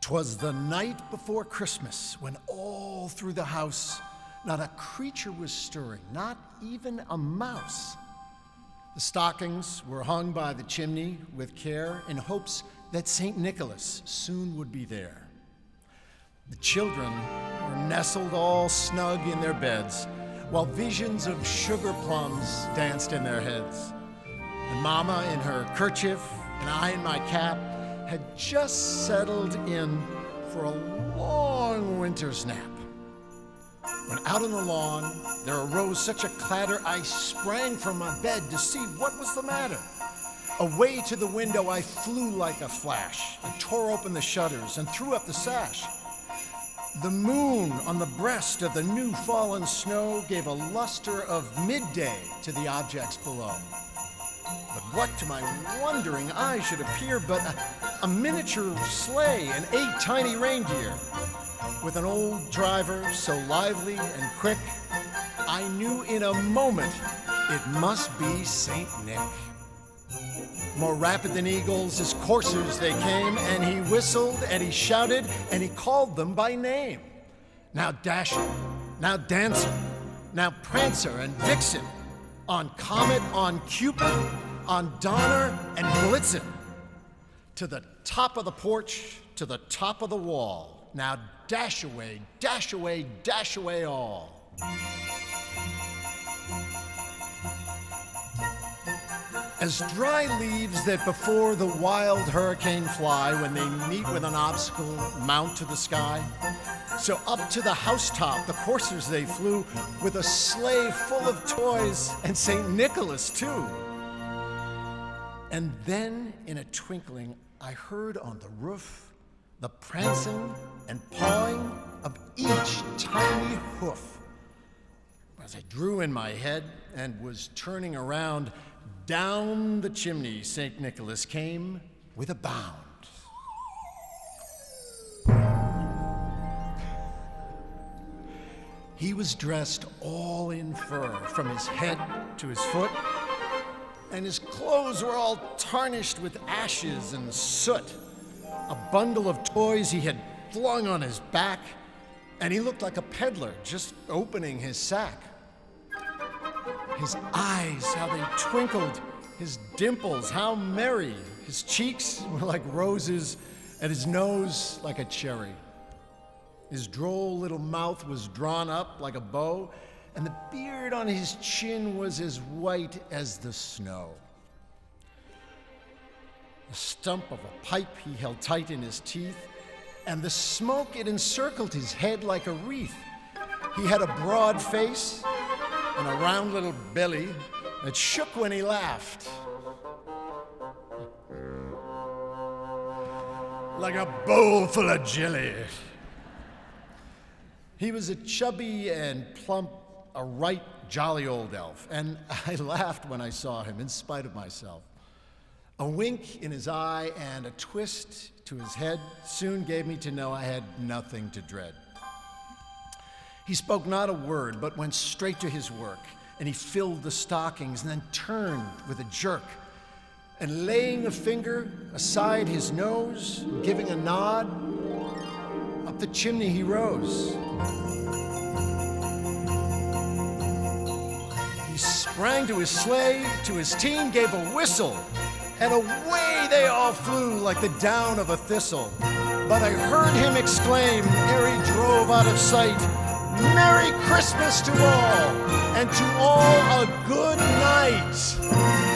'Twas the night before Christmas when all through the house not a creature was stirring, not even a mouse. The stockings were hung by the chimney with care in hopes that St. Nicholas soon would be there. The children were nestled all snug in their beds while visions of sugar plums danced in their heads. And Mama in her kerchief and I in my cap had just settled in for a long winter's nap. When out on the lawn there arose such a clatter, I sprang from my bed to see what was the matter. Away to the window I flew like a flash, and tore open the shutters and threw up the sash. The moon on the breast of the new fallen snow gave a luster of midday to the objects below. But what to my wondering eyes should appear but a miniature sleigh and 8 tiny reindeer. With an old driver so lively and quick, I knew in a moment it must be Saint Nick. More rapid than eagles, as coursers they came, and he whistled and he shouted and he called them by name. Now Dasher, now Dancer, now Prancer and Vixen, on Comet, on Cupid, on Donner and Blitzen. To the top of the porch, to the top of the wall, now dash away, dash away, dash away all. As dry leaves that before the wild hurricane fly when they meet with an obstacle mount to the sky, so up to the housetop the coursers they flew with a sleigh full of toys and St. Nicholas too. And then in a twinkling I heard on the roof the prancing and pawing of each tiny hoof. As I drew in my head and was turning around, down the chimney St. Nicholas came with a bound. He was dressed all in fur from his head to his foot, and his clothes were all tarnished with ashes and soot. A bundle of toys he had flung on his back, and he looked like a peddler just opening his sack. His eyes, how they twinkled, his dimples, how merry. His cheeks were like roses, and his nose like a cherry. His droll little mouth was drawn up like a bow, and the beard on his chin was as white as the snow. The stump of a pipe he held tight in his teeth, and the smoke, it encircled his head like a wreath. He had a broad face and a round little belly that shook when he laughed, like a bowl full of jelly. He was a chubby and plump, a right jolly old elf, and I laughed when I saw him in spite of myself. A wink in his eye and a twist to his head soon gave me to know I had nothing to dread. He spoke not a word, but went straight to his work, and he filled the stockings and then turned with a jerk, and laying a finger aside his nose, and giving a nod, up the chimney he rose. He sprang to his sleigh, to his team gave a whistle, and away they all flew like the down of a thistle. But I heard him exclaim, ere he drove out of sight, "Merry Christmas to all, and to all a good night."